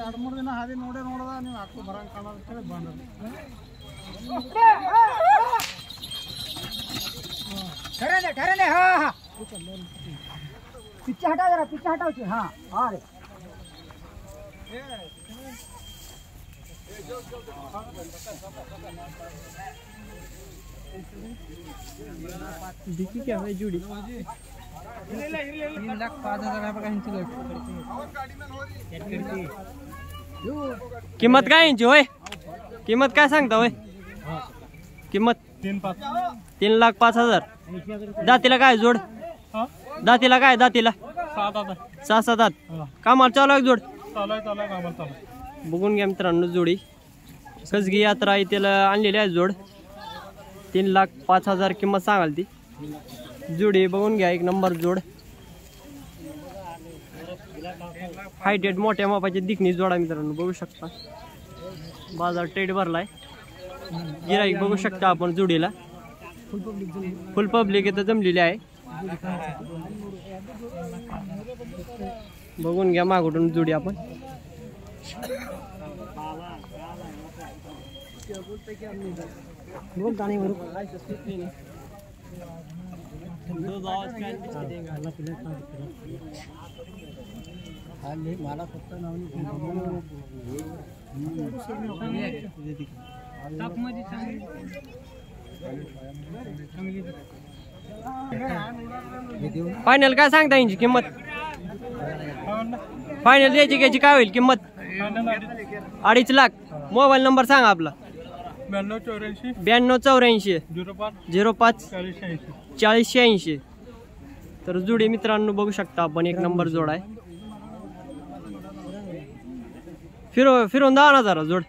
2-3 ದಿನ ಹಾದಿ ನೋಡದ ನೀವು ಹಾಕು ಬರಂಗ್ ಕಾಣೋದು ಅಂತೇಳಿ ಬಂದ್ರಿ ठहरने हाँ हाँ पीछे हटाओ जरा पीछे हटाओ हाँ हाँ रे देखी क्या है जुड़ी 3,05,000 किंमत काय यांची होय किंमत काय सांगता होय किंमत 3,05,000 दातीला काय जोड दातीला काय दातीला 6-7 दात कामाला चालू आहे जोड बघून घ्या मित्रांनो जोडी कसगी यात्रा इथेला आणलेली आहे जोड 3,05,000 किंमत सांगाल ती जोडी बघून घ्या एक नंबर जोड हायटेड मोठ्या मापाची दिखणी जोडा मित्रांनो बघू शकता बाजार टेट भरलाय गिराईक बघू शकता आपण जोडीला फुल पब्लिक इथं जमलेली आहे बघून घ्या मागून जोडी आपण फायनल काय सांगता यांची किंमत फायनल द्यायची घ्यायची काय होईल किंमत 2.5 लाख मोबाईल नंबर सांगा आपला 9284 05 4086 तर जोडी मित्रांनो बघू शकता आपण एक नंबर जोड आहे फिरवून द्या ना जरा जोड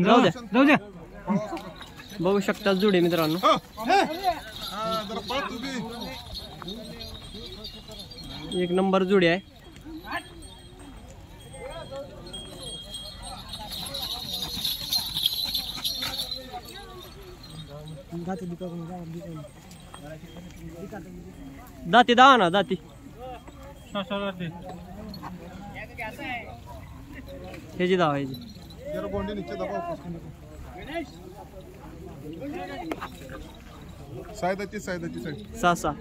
जाऊ द्या बघू शकता जोडी मित्रांनो एक नंबर जोडी आहे दाती दावा ना दाती ह्याची दावा ह्याची सहा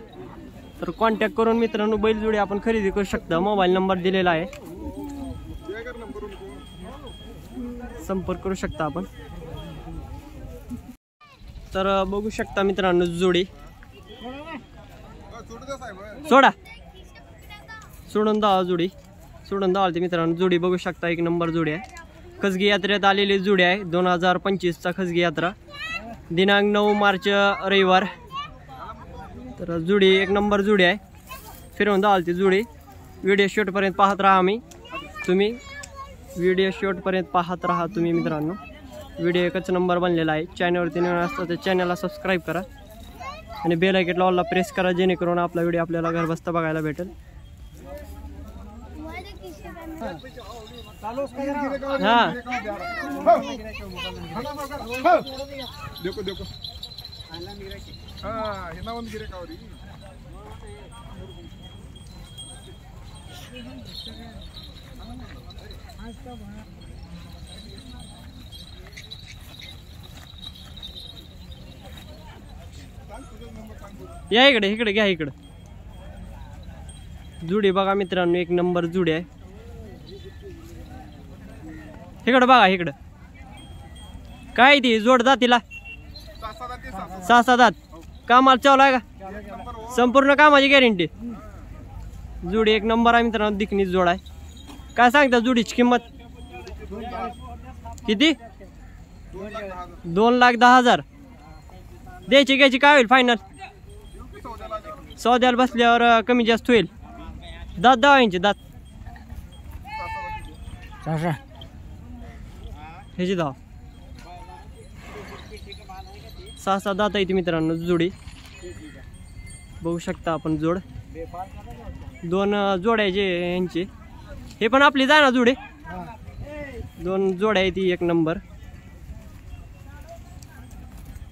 तर कॉन्टॅक्ट करून मित्रांनो बैलजोडी आपण खरेदी करू शकता मोबाईल नंबर दिलेला आहे संपर्क करू शकता आपण तर बघू शकता मित्रांनो जोडी सोडा सोडून द्या जोडी सोडून द्या ते मित्रांनो जोडी बघू शकता एक नंबर जोडी आहे खसगी यात्रेत आलेली जोडी आहे 2025चा खसगी यात्रा दिनांक 9 मार्च रविवार तर जोडी एक नंबर जोडी आहे फिरवून द्या ती जोडी व्हिडिओ शॉर्टपर्यंत पाहत राहा तुम्ही व्हिडिओ शॉर्टपर्यंत पाहत राहा तुम्ही मित्रांनो व्हिडिओ एकच नंबर बनलेला आहे चॅनलवरती नवीन असतं तर चॅनलला सबस्क्राईब करा आणि बेल आयकॉनला ऑलला प्रेस करा जेणेकरून आपला व्हिडिओ आपल्याला घर बसता बघायला भेटेल हाँ देखो देखो हाँ ये ना ಒಂದು ಗಿರೆ ಕಾವರಿ या इकडे इकडे घ्या इकडे जुडी बघा मित्रांनो एक नंबर जुडी आहे इकडे बघा इकडे काय ती जोड दातीला 6-7 दात कामाला चालू आहे का संपूर्ण कामाची गॅरंटी जोडी एक नंबर आहे मित्रांनो दिखणी जोड आहे काय सांगता जोडीची किंमत किती 2,10,000 द्यायची घ्यायची काय होईल फायनल सौद्याला बसल्यावर कमी जास्त होईल दात दावायचे दात ह्याची धाव 6-7 दात आहे मित्रांनो जोडी बघू शकता आपण जोड 2 जोड्याचे यांचे हे पण आपली जाय ना जोडे 2 जोड्या आहे ती एक नंबर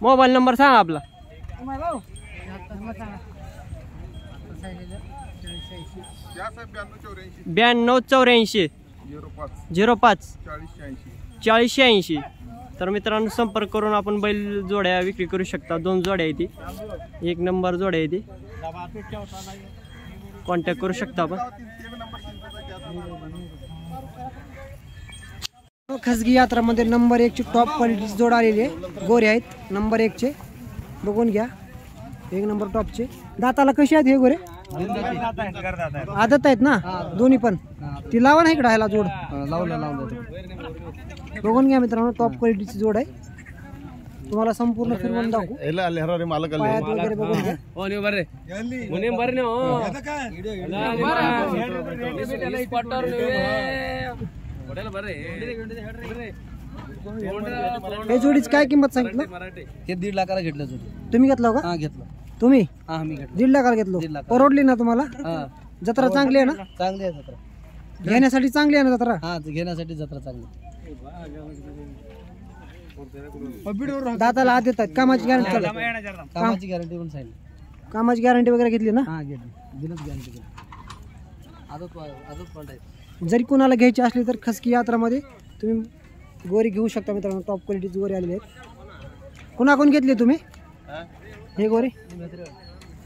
मोबाईल नंबर सांगा आपला 9284 05 40 80. तर मित्रांनो संपर्क करून आपण बैल जोड्या विक्री करू शकता. 2 जोड्या आहे ती, 1 नंबर जोड्या आहे ती. कॉन्टॅक्ट करू शकता आपण. खाजगी यात्रामध्ये नंबर 1 ची टॉप क्वालिटीची जोड आलेली आहे. गोरे आहेत नंबर 1 चे, बघून घ्या. 1 नंबर टॉपचे. दाताला कशी आहेत हे गोरे? आदत आहेत ना दोन्ही पण. ती लावा ना इकडे ह्याला जोड. बघून घ्या मित्रांनो, टॉप क्वालिटीची जोड आहे. तुम्हाला संपूर्ण फिरवून दाखवू. पायात वगैरे बघून घ्या. हे जोडीची काय किंमत सांगितलं? हे 1.5 लाखाला घेतलं जोडी. तुम्ही घेतलं का? हा घेतलं. तुम्ही हा मी घेतलं. 1.5 लाखाला घेतलो. परवडली ना तुम्हाला? हा जत्रा चांगली आहे ना? चांगली आहे जत्रा. घेण्यासाठी चांगली आहे ना जत्रा? हा घेण्यासाठी जत्रा चांगली. दाताला आत देतात. कामाची गॅरंटी कामाची गॅरंटी पण सांगितली. कामाची गॅरंटी वगैरे घेतली ना? हा घेतली. दिलंच गॅरंटी केली. आदत पलटायची. जरी कुणाला घ्यायची असली तर खाजगी यात्रामध्ये तुम्ही गोरी घेऊ शकता मित्रांनो. टॉप क्वालिटीची गोरी आलेली आहेत. कुणाकडून घेतली तुम्ही हे गोरी?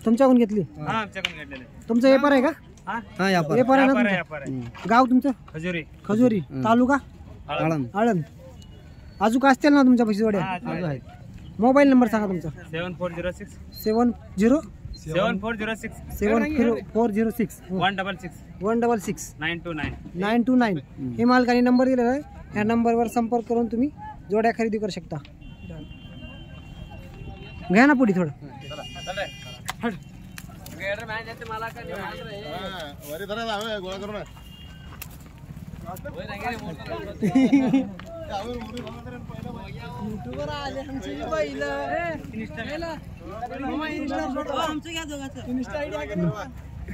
तुमच्याकडून घेतली? तुमचं व्यापार आहे का? हा व्यापार आहे ना तुमचं? गाव तुमचं? खजुरी. तालुका आळंद. अजून असतील ना तुमच्या पैसे जोड्या? आहेत. मोबाईल नंबर सांगा तुमचा. 7406 7406 166 929. हे मालकाने नंबर दिलेला आहे. ह्या नंबरवर संपर्क करून तुम्ही जोड्या खरेदी करू शकता. घ्या ना पुढे थोडं.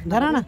धरा ना.